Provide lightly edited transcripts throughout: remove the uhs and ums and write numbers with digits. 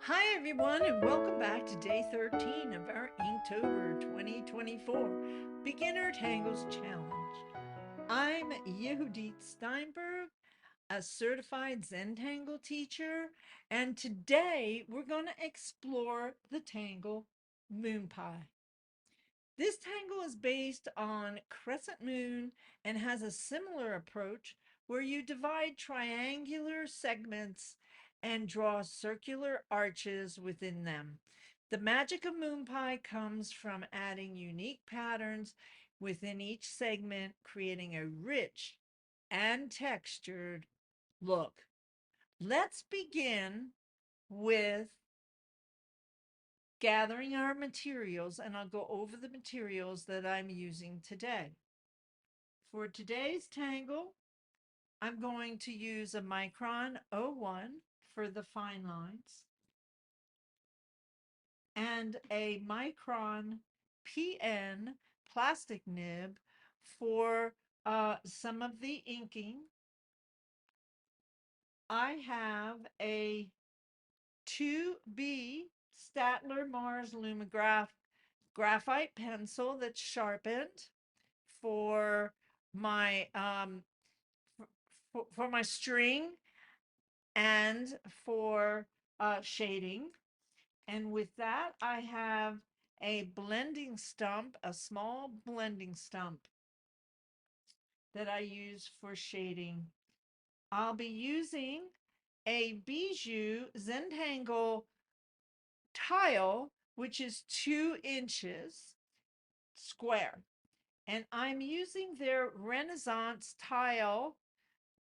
Hi everyone and welcome back to day 13 of our Inktober 2024 Beginner Tangles Challenge. I'm Yehudit Steinberg, a certified Zentangle teacher, and today we're going to explore the tangle Moon Pie. This tangle is based on Crescent Moon and has a similar approach where you divide triangular segments and draw circular arches within them. The magic of Moon Pie comes from adding unique patterns within each segment, creating a rich and textured look. Let's begin with gathering our materials, and I'll go over the materials that I'm using today. For today's tangle, I'm going to use a Micron 01 for the fine lines and a Micron PN plastic nib for some of the inking. I have a 2B Statler Mars Lumograph graphite pencil that's sharpened for my for my string and for shading. And with that, I have a blending stump, a small blending stump that I use for shading. I'll be using a Bijou Zentangle tile, which is 2 inches square. And I'm using their Renaissance tile,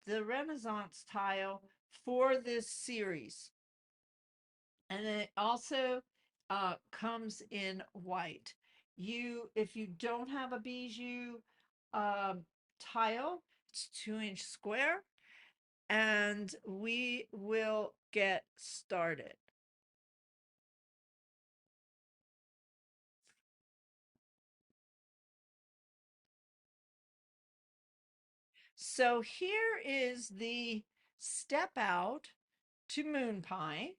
the Renaissance tile for this series. And it also comes in white. If you don't have a Bijou tile, it's 2-inch square, and we will get started. So here is the step out to Moon Pie.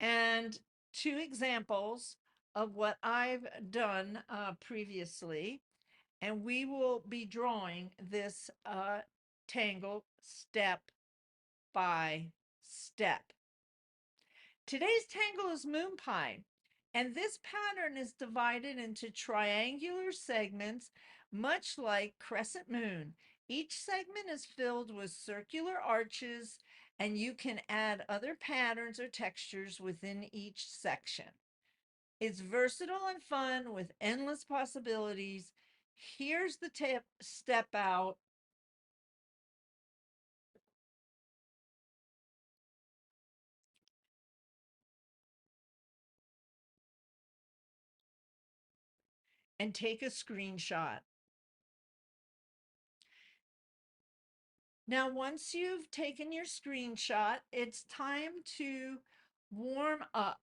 And 2 examples of what I've done previously. And we will be drawing this tangle step by step. Today's tangle is Moon Pie, and this pattern is divided into triangular segments, much like Crescent Moon. Each segment is filled with circular arches, and you can add other patterns or textures within each section. It's versatile and fun with endless possibilities. Here's the step out. And take a screenshot. Now, once you've taken your screenshot, it's time to warm up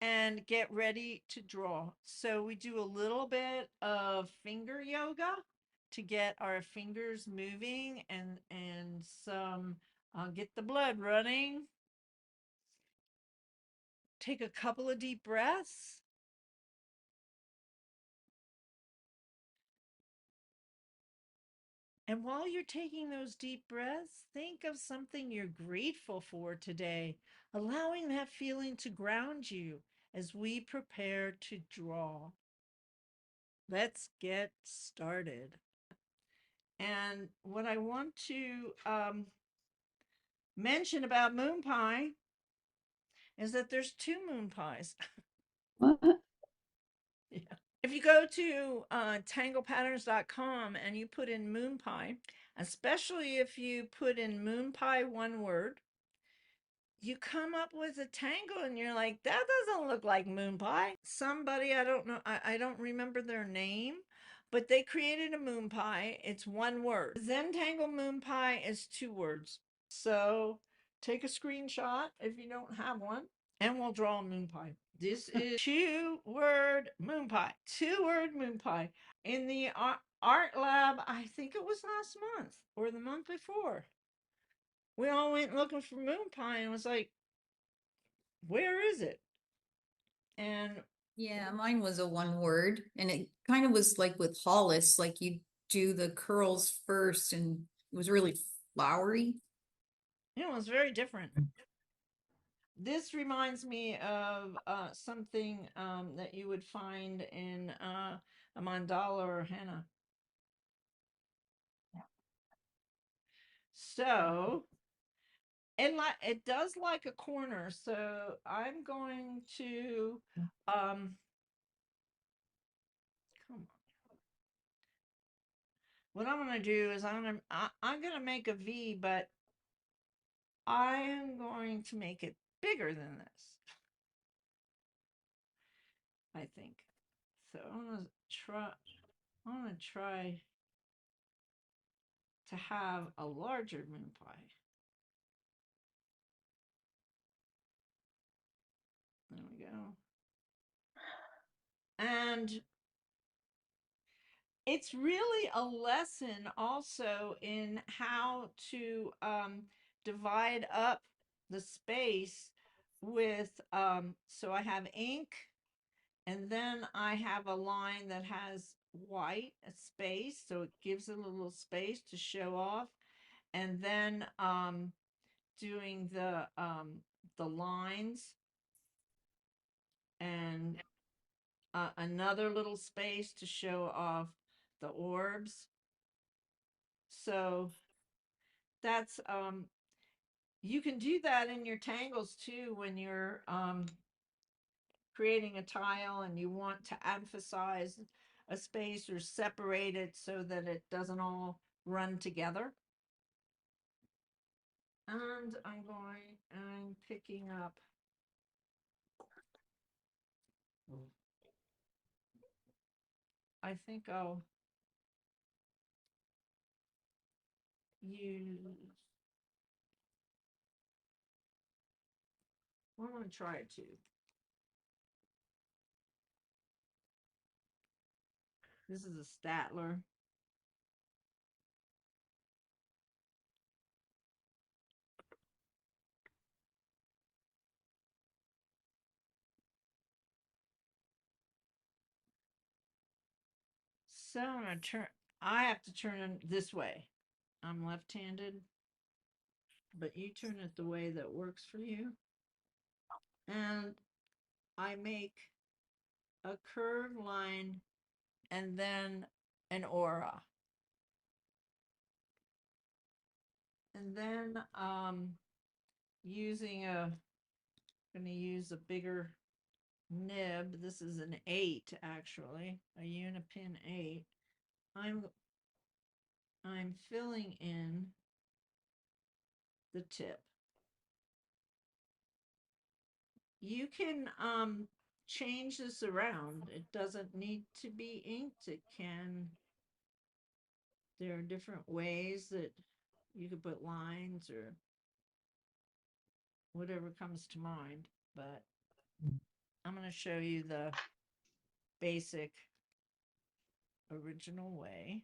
and get ready to draw. So we do a little bit of finger yoga to get our fingers moving and some get the blood running. Take a couple of deep breaths. And while you're taking those deep breaths, think of something you're grateful for today, allowing that feeling to ground you as we prepare to draw. Let's get started. And what I want to mention about Moon Pie is that there's 2 Moon Pies. Yeah. If you go to tanglepatterns.com and you put in Moon Pie, especially if you put in Moon Pie one word, you come up with a tangle and you're like, that doesn't look like Moon Pie. Somebody, I don't know, I don't remember their name, but they created a Moon Pie. It's one word. Zentangle Moon Pie is 2 words. So take a screenshot if you don't have one, and we'll draw a moon pie. This is 2-word moon pie. 2-word moon pie. In the art lab, I think it was last month or the month before. We all went looking for moon pie and was like, where is it? And Yeah, mine was a one word, and it kind of was like with Hollis, like you do the curls first, and it was really flowery. it was very different. This reminds me of something that you would find in a mandala or henna. So it does like a corner. So I'm going to come on. What I'm gonna do is I'm gonna make a V, but I am going to make it bigger than this. I think. So I'm gonna try to have a larger moon pie. There we go. And it's really a lesson also in how to divide up the space with so I have ink, and then I have a line that has white a space, so it gives it a little space to show off, and then doing the lines and another little space to show off the orbs. So that's you can do that in your tangles too when you're creating a tile and you want to emphasize a space or separate it so that it doesn't all run together. And I'm picking up, I think I'll use, well, I'm going to try it too. This is a Statler. So I'm going to turn, I have to turn it this way. I'm left-handed, but you turn it the way that works for you. And I make a curved line and then an aura. And then using going to use a bigger nib. This is an 8 actually, a Unipin 8. I'm I'm filling in the tip. You can change this around. It doesn't need to be inked. It can, there are different ways that you could put lines or whatever comes to mind, but I'm going to show you the basic original way.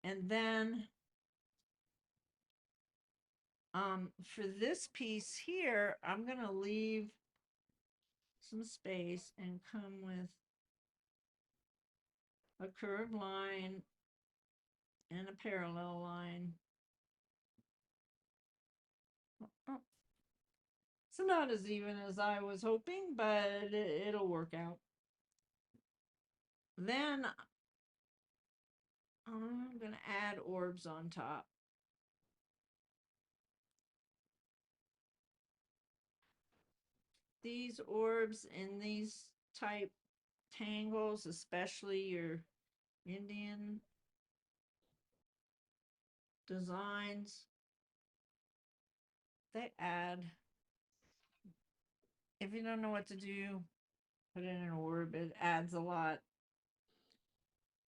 And then for this piece here, I'm going to leave some space and come with a curved line and a parallel line. Oh, it's not as even as I was hoping, but it'll work out. Then I'm going to add orbs on top. These orbs in these type tangles, especially your Indian designs, they add, if you don't know what to do, put in an orb, it adds a lot.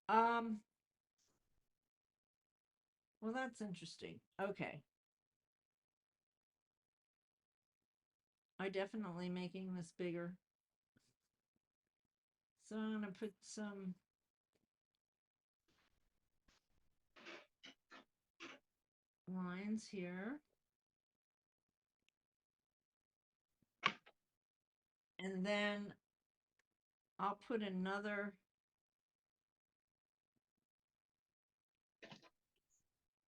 Um, well, that's interesting. Okay. I definitely making this bigger. So I'm going to put some lines here. And then I'll put another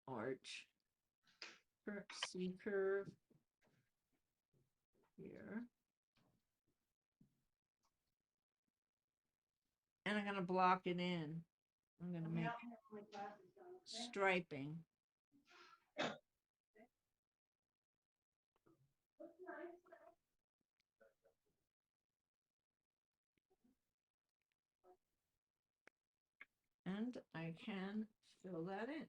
arch, C curve here. And I'm going to block it in. I'm going to make striping. And I can fill that in.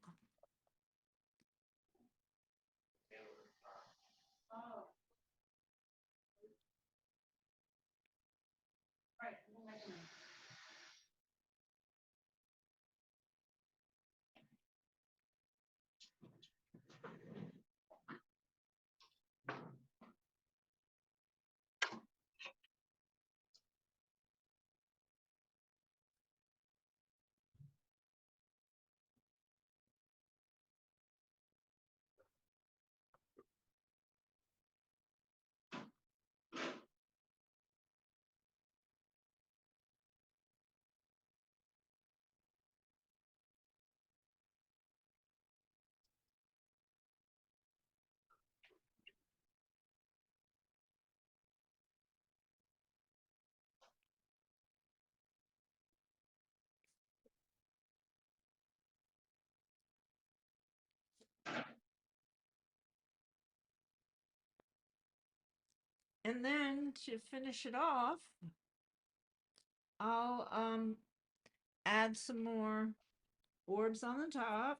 And then to finish it off, I'll add some more orbs on the top.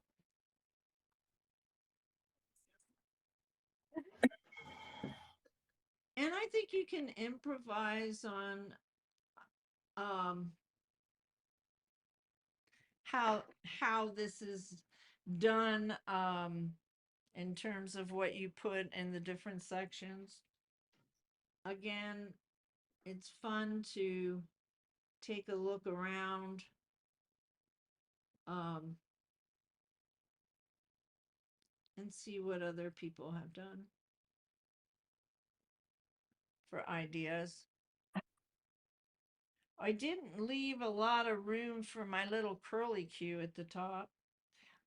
And I think you can improvise on how this is done in terms of what you put in the different sections. Again, it's fun to take a look around and see what other people have done for ideas. I didn't leave a lot of room for my little curly Q at the top.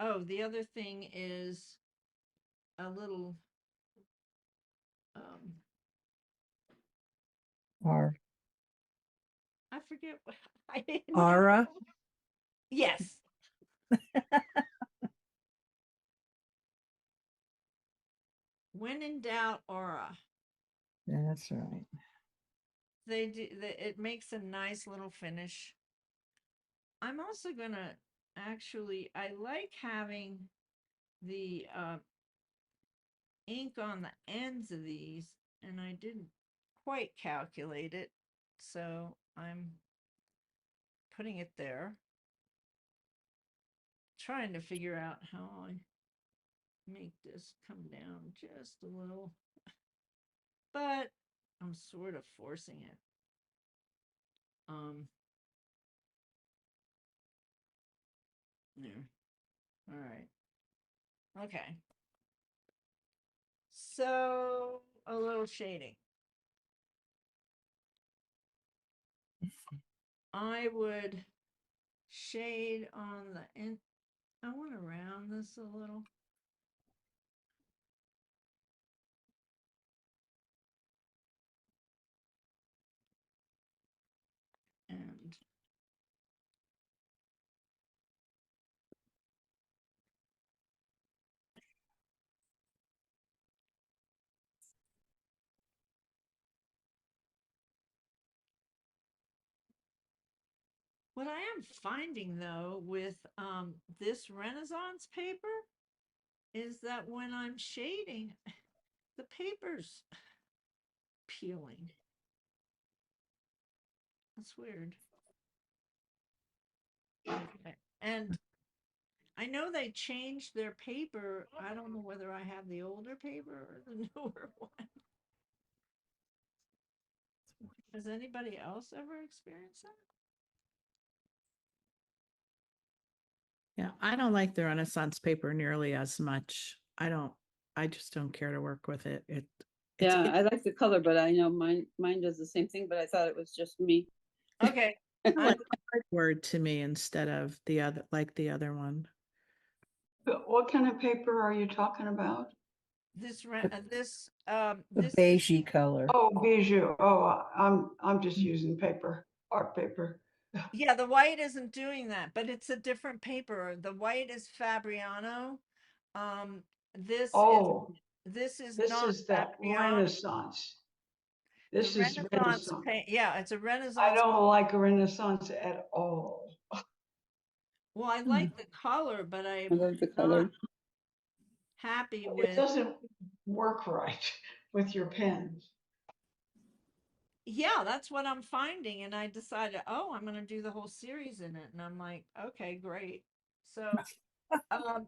Oh, the other thing is a little Or I forget what I didn't aura. Yes. When in doubt, aura. That's right. They do. It makes a nice little finish. I'm also gonna actually. I like having the ink on the ends of these, and I didn't quite calculate it, so I'm putting it there. Trying to figure out how I make this come down just a little, but I'm sort of forcing it. Yeah. All right. Okay. So a little shading. I would shade on the end. I want to round this a little. And what I am finding though with this Renaissance paper is that when I'm shading, the paper's peeling. That's weird. Okay. And I know they changed their paper. I don't know whether I have the older paper or the newer one. Has anybody else ever experienced that? Yeah, I don't like the Renaissance paper nearly as much. I just don't care to work with it. Yeah, I like the color, but I know mine does the same thing, but I thought it was just me. Okay. It's like a word to me instead of the other one. But what kind of paper are you talking about? This The this beigey color. Oh, bijou. Oh, I'm just using paper, art paper. yeah, the white isn't doing that, but it's a different paper. The white is Fabriano. Um, this Oh, this is this not is that Fabriano. Renaissance. The This is Renaissance Renaissance. paint. Yeah, it's a I Renaissance. don't like Renaissance at all. Well, I like the color, but I I'm love the not color. happy It with. doesn't work right with your pens. Yeah, that's what I'm finding, and I decided, oh, I'm going to do the whole series in it, and I'm like, okay, great. So, um,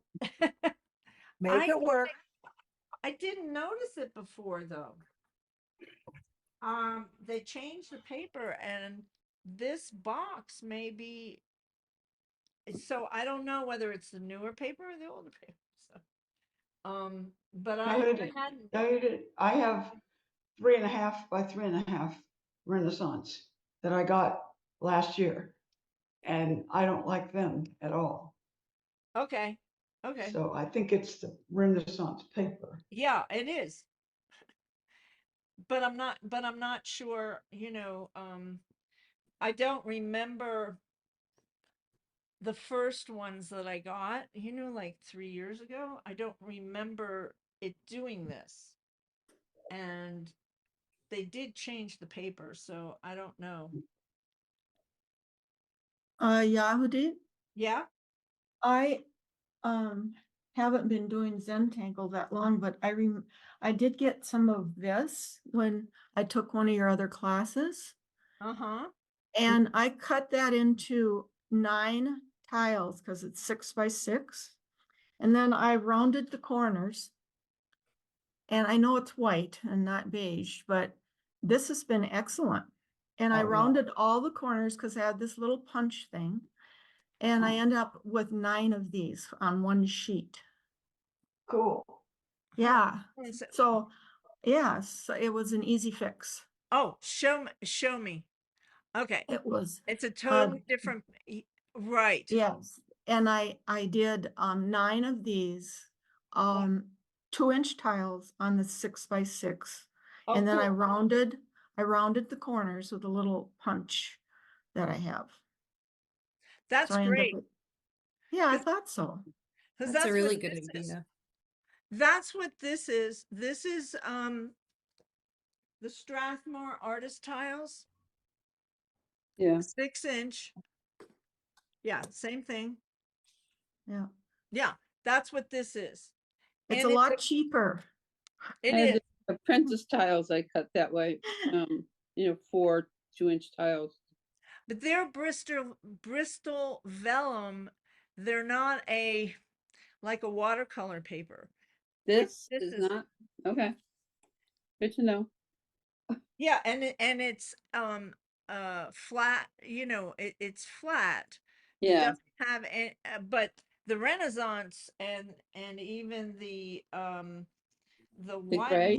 Make I it work. I didn't notice it before though. They changed the paper, and this box may be. So I don't know whether it's the newer paper or the older paper. So, but I hadn't. I have 3.5 by 3.5 Renaissance that I got last year, and I don't like them at all. Okay, okay, So I think it's the Renaissance paper. yeah, it is. But I'm not sure. I don't remember the first ones that I got, like 3 years ago. I don't remember it doing this. And they did change the paper, so I don't know. Yehudit, Yeah? I haven't been doing Zentangle that long, but I did get some of this when I took one of your other classes, Uh-huh. and I cut that into 9 tiles because it's 6 by 6, and then I rounded the corners. And I know it's white and not beige, but this has been excellent. And I Oh, yeah. rounded all the corners because I had this little punch thing. And I Oh. end up with 9 of these on one sheet. Cool. Yeah. And so- So, yes, it was an easy fix. oh, show me. Okay. It was, It's a totally different, right. yes. And I did 9 of these 2-inch tiles on the 6 by 6. Oh, And then I cool. rounded the corners with a little punch that I have. That's So I ended up great. with, yeah, I 'Cause- thought so. Because That's a really what good this is. idea. That's what this is. This is the Strathmore artist tiles, Yeah. 6-inch. Yeah, same thing. Yeah. Yeah, that's what this is. It's And a lot cheaper. It I had is. the apprentice tiles I cut that way. 4 2-inch tiles. But they're Bristol vellum. They're not like a watercolor paper. This This is is not okay. Good to know. yeah, and it's flat. It's flat. It Yeah. doesn't have any, but the Renaissance and even the The white gray.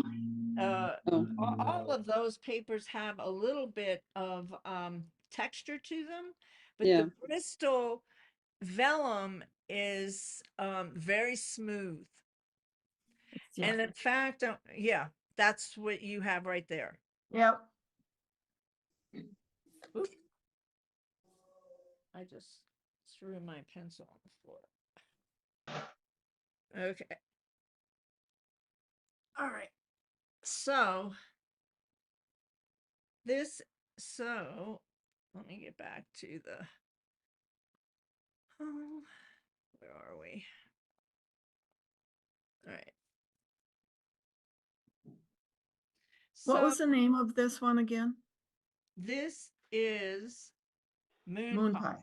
Oh, all of those papers have a little bit of texture to them, but yeah. the Bristol vellum is very smooth. Yeah. And in fact, yeah, that's what you have right there. Yep. Oop. I just threw my pencil on the floor. Okay. All right. So let me get back to the, oh, where are we? All right. What So was the name of this one again? this is moon Moon pie. pie.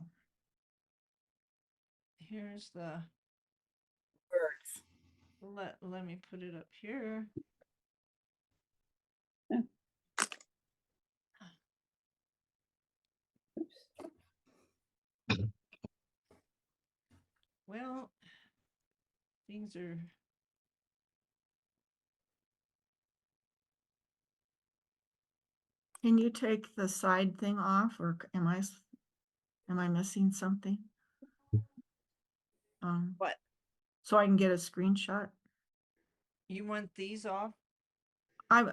Here's the, Birds. let me put it up here. Yeah. Oops. Well, things are. Can you take the side thing off, or am I missing something? What? So I can get a screenshot. You want these off?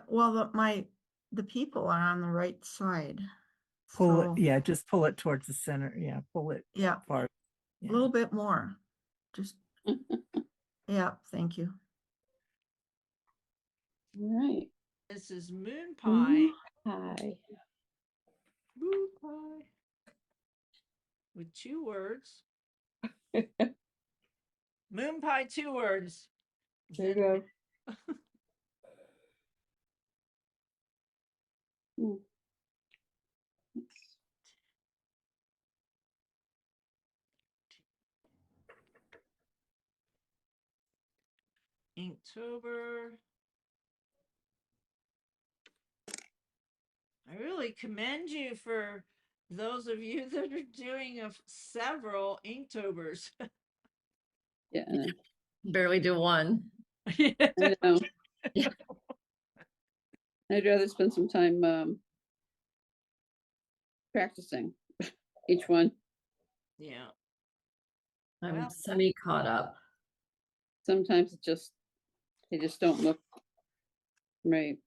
Well, the people are on the right side. Pull So, it, yeah, just pull it towards the center. Yeah, pull it yeah, far. a Yeah. little bit more. Just, yeah, thank you. All right. This is moon pie. Moon pie. Moon pie. With 2 words. Moon pie, 2 words. There you go. Hmm. Inktober. I really commend you for those of you that are doing several Inktobers. Yeah, Barely do one. I know. I'd rather spend some time practicing each one. Yeah. I'm Well, semi caught up. Sometimes they just don't look right.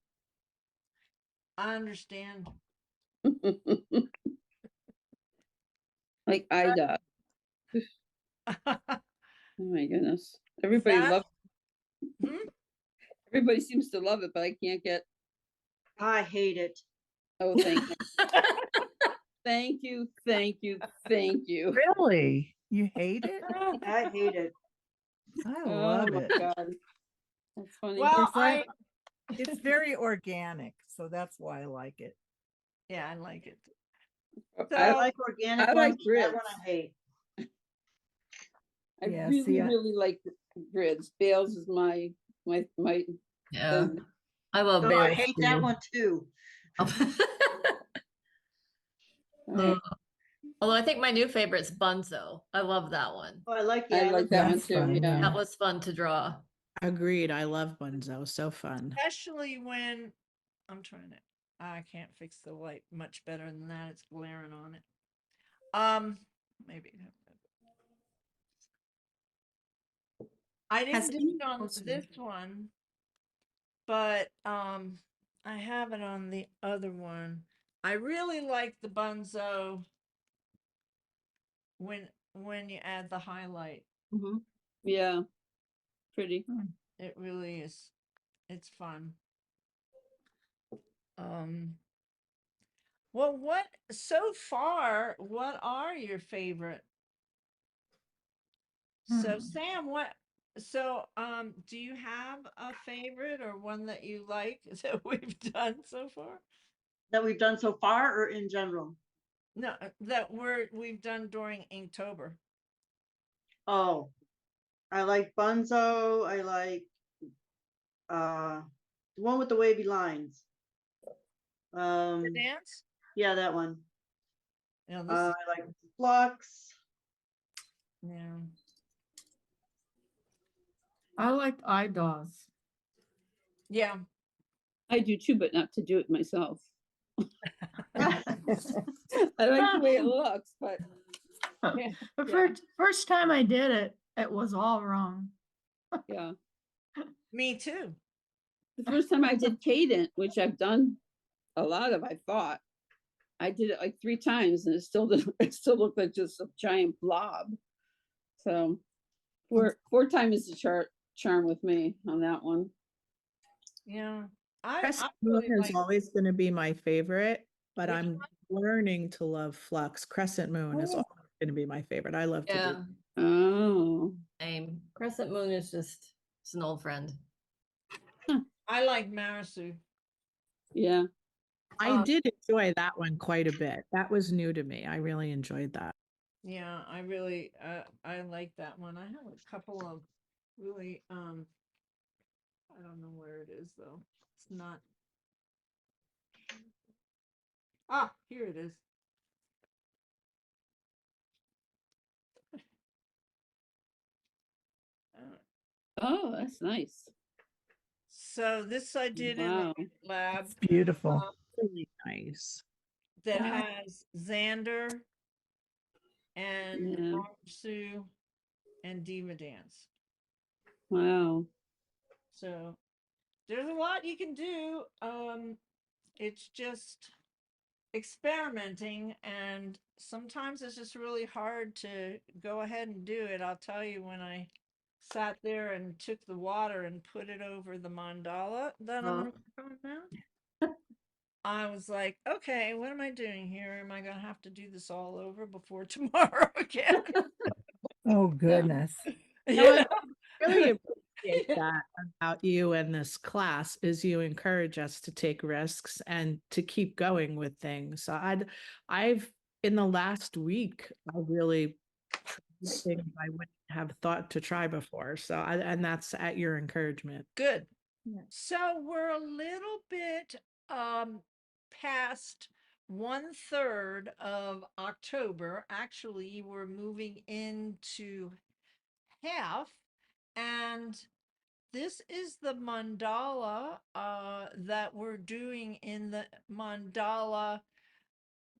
I understand. Like Ida. Oh my goodness. Everybody That- loves Hmm? everybody seems to love it, but I can't get I hate it. oh thank you. Thank you, thank you, thank you. Really? You hate it? I hate it. I Oh love my it. God. That's funny. Well, It's very organic, so that's why I like it. yeah, I like it. I So, like organic I like ones, but that one grids. I hate. I Yeah, really, see, really like grids. Bales is my Yeah. thing. I love Oh, I bears hate that too. one too. Uh, Although I think my new favorite's Bunzo. I love that one. Oh, I like, I yeah, like that one That's too. fun, Yeah. yeah. That was fun to draw. Agreed. I love Bunzo. So fun. especially when I'm trying to, I can't fix the light much better than that. It's glaring on it. Maybe. I Has didn't do any it on posted- this one, but I have it on the other one. I really like the Bunzo when you add the highlight. Mhm. Yeah. Pretty. It really is. It's fun. Well, so far, what are your favorite? So Sam, do you have a favorite or one that you like that we've done so far? that we've done so far or in general? No, we've done during Inktober. Oh, I like Bunzo. I like the one with the wavy lines. The dance? Yeah, that one. You know, I like Flux. yeah. I like iDaws. Yeah. I do too, but not to do it myself. I like the way it looks, but The Yeah. first time I did it, it was all wrong. yeah. Me too. The first time I did Cadent, which I've done a lot of, I thought I did it like 3 times, and it still didn't. It still looked like just a giant blob. So, four times is the charm with me on that one. Yeah. I Crescent Moon really is like always going to be my favorite, but Which I'm learning to love Flux. Crescent Moon is Oh. always going to be my favorite. I love to Yeah. do. Oh, Same. Crescent Moon is just it's an old friend. I like Marisu. yeah. I did enjoy that one quite a bit. That was new to me. I really enjoyed that. Yeah, I really I like that one. I have a couple of really I don't know where it is though. It's not. Ah, here it is. Oh, that's nice. So this I did in Wow. a lab It's beautiful. Really nice. that Wow. has Xander and Yeah. Sue and Diva Dance. Wow. So there's a lot you can do. It's just experimenting, and sometimes it's just really hard to go ahead and do it. I'll tell you, when I sat there and took the water and put it over the mandala that I'm Uh, going to work on now, I was like, okay, what am I doing here? Am I going to have to do this all over before tomorrow again? Oh, goodness. No, I Yeah. really appreciate that about you and this class is you encourage us to take risks and to keep going with things. So I've in the last week, I really tried things I wouldn't have thought to try before. So and that's at your encouragement. Good. Yeah. So we're a little bit past 1/3 of October. Actually, we're moving into half, and this is the mandala that we're doing in the mandala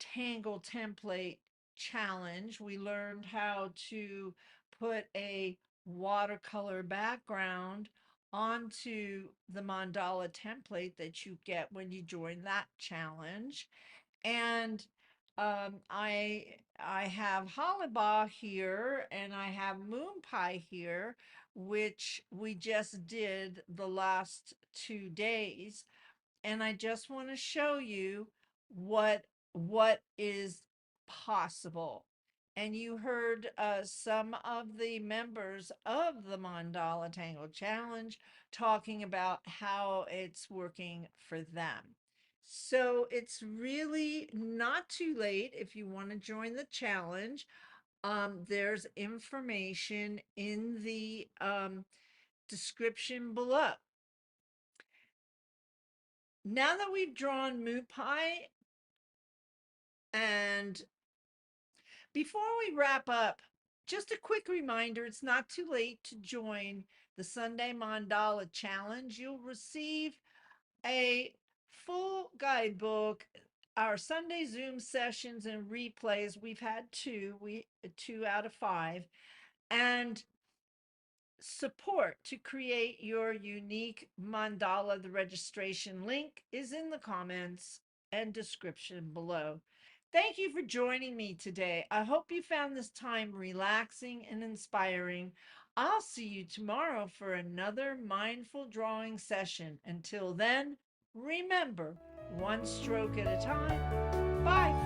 tangle template challenge. We learned how to put a watercolor background onto the mandala template that you get when you join that challenge. And I have Hollybaugh here, and I have Moon Pie here, which we just did the last 2 days. And I just want to show you what is possible. And you heard some of the members of the Mandala Tangle Challenge talking about how it's working for them. So it's really not too late if you want to join the challenge. There's information in the description below. Now that we've drawn Moon Pie, and before we wrap up, just a quick reminder, it's not too late to join the Sunday Mandala Challenge. You'll receive a full guidebook, our Sunday Zoom sessions and replays. We've had two out of 5, and support to create your unique mandala. The registration link is in the comments and description below. Thank you for joining me today. I hope you found this time relaxing and inspiring. I'll see you tomorrow for another mindful drawing session. Until then, remember, one stroke at a time. Bye.